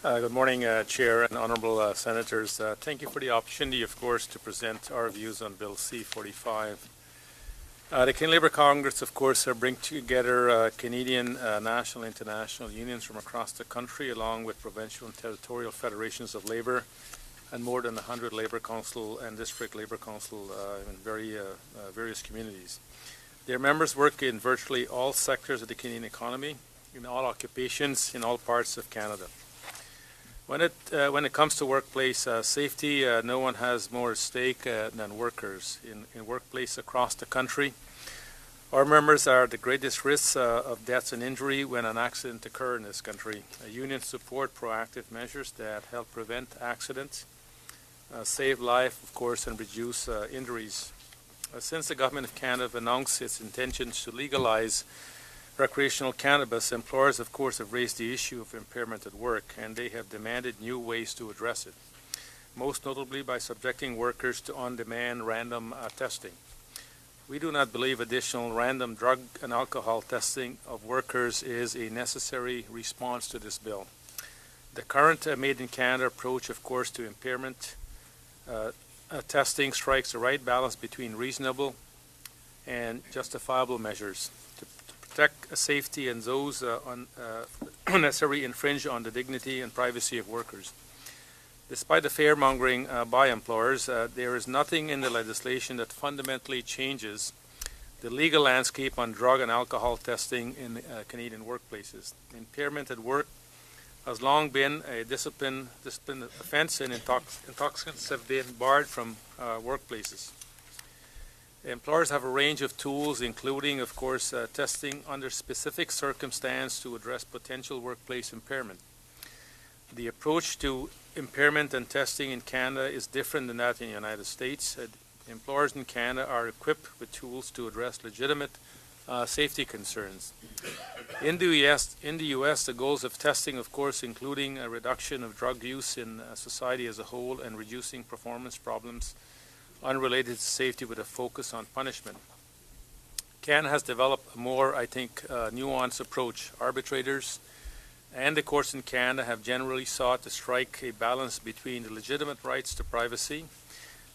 Good morning, Chair and Honourable Senators. Thank you for the opportunity, of course, to present our views on Bill C-45. The Canadian Labour Congress, of course, bring together Canadian national and international unions from across the country, along with provincial and territorial federations of labour, and more than 100 Labour Council and District Labour Council in various communities. Their members work in virtually all sectors of the Canadian economy, in all occupations, in all parts of Canada. When it comes to workplace safety, no one has more at stake than workers. In workplace across the country, our members are the greatest risks of deaths and injury when an accident occurs in this country. Unions support proactive measures that help prevent accidents, save life, of course, and reduce injuries. Since the Government of Canada announced its intentions to legalize recreational cannabis, employers, of course, have raised the issue of impairment at work, and they have demanded new ways to address it, most notably by subjecting workers to on-demand random testing. We do not believe additional random drug and alcohol testing of workers is a necessary response to this bill. The current Made in Canada approach, of course, to impairment testing strikes the right balance between reasonable and justifiable measures to protect safety and those unnecessarily infringe on the dignity and privacy of workers. Despite the fear-mongering by employers, there is nothing in the legislation that fundamentally changes the legal landscape on drug and alcohol testing in Canadian workplaces. Impairment at work has long been a discipline offence, and intoxicants have been barred from workplaces. Employers have a range of tools, including, of course, testing under specific circumstance to address potential workplace impairment. The approach to impairment and testing in Canada is different than that in the United States. Employers in Canada are equipped with tools to address legitimate safety concerns. In the U.S., the goals of testing, of course, including a reduction of drug use in society as a whole and reducing performance problems unrelated to safety with a focus on punishment. Canada has developed a more, nuanced approach. Arbitrators and the courts in Canada have generally sought to strike a balance between the legitimate rights to privacy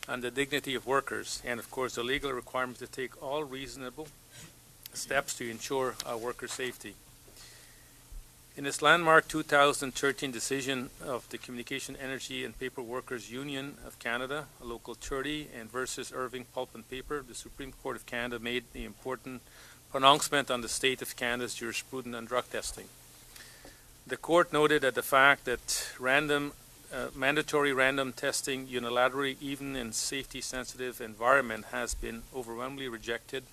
and the dignity of workers, and of course the legal requirement to take all reasonable steps to ensure worker safety. In its landmark 2013 decision of the Communication, Energy and Paper Workers Union of Canada, Local 30 and versus Irving Pulp and Paper, the Supreme Court of Canada made the important pronouncement on the state of Canada's jurisprudence on drug testing. The court noted that the fact that mandatory random testing unilaterally, even in safety-sensitive environment, has been overwhelmingly rejected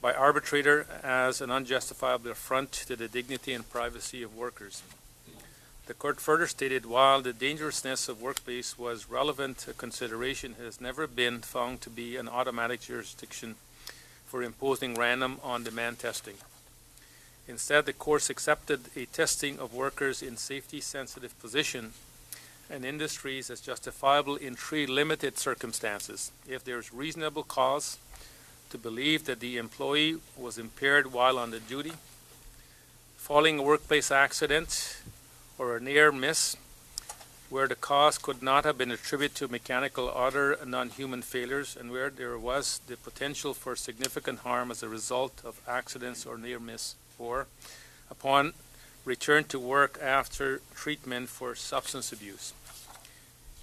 by arbitrator as an unjustifiable affront to the dignity and privacy of workers. The court further stated, while the dangerousness of workplace was relevant consideration, it has never been found to be an automatic jurisdiction for imposing random on-demand testing. Instead, the courts accepted a testing of workers in safety-sensitive position and industries as justifiable in three limited circumstances: if there is reasonable cause to believe that the employee was impaired while on the duty, following a workplace accident, or a near miss, where the cause could not have been attributed to mechanical or other non-human failures, and where there was the potential for significant harm as a result of accidents or near miss, or upon return to work after treatment for substance abuse.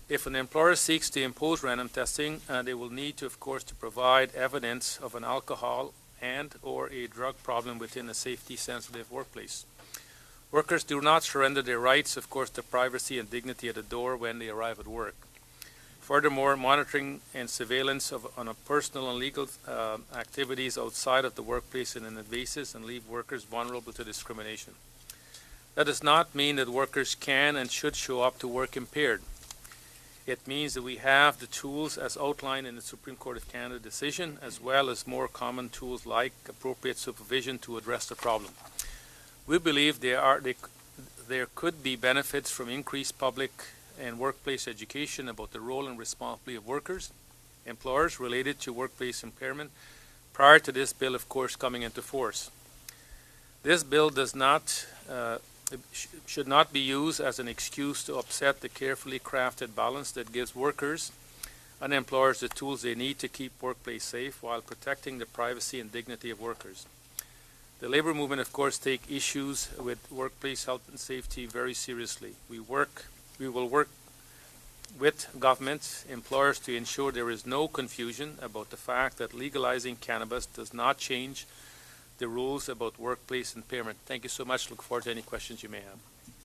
If an employer seeks to impose random testing, they will need to, of course, to provide evidence of an alcohol and or a drug problem within a safety-sensitive workplace. Workers do not surrender their rights, of course, to privacy and dignity at the door when they arrive at work. Furthermore, monitoring and surveillance on a personal and legal activities outside of the workplace is invasive and leave workers vulnerable to discrimination. That does not mean that workers can and should show up to work impaired. It means that we have the tools as outlined in the Supreme Court of Canada decision, as well as more common tools like appropriate supervision to address the problem. We believe there could be benefits from increased public and workplace education about the role and responsibility of workers, employers related to workplace impairment prior to this bill, of course, coming into force. This bill does not It should not be used as an excuse to upset the carefully crafted balance that gives workers and employers the tools they need to keep workplace safe while protecting the privacy and dignity of workers. The labor movement, of course, take issues with workplace health and safety very seriously. We will work with government, employers to ensure there is no confusion about the fact that legalizing cannabis does not change the rules about workplace impairment. Thank you so much. Look forward to any questions you may have.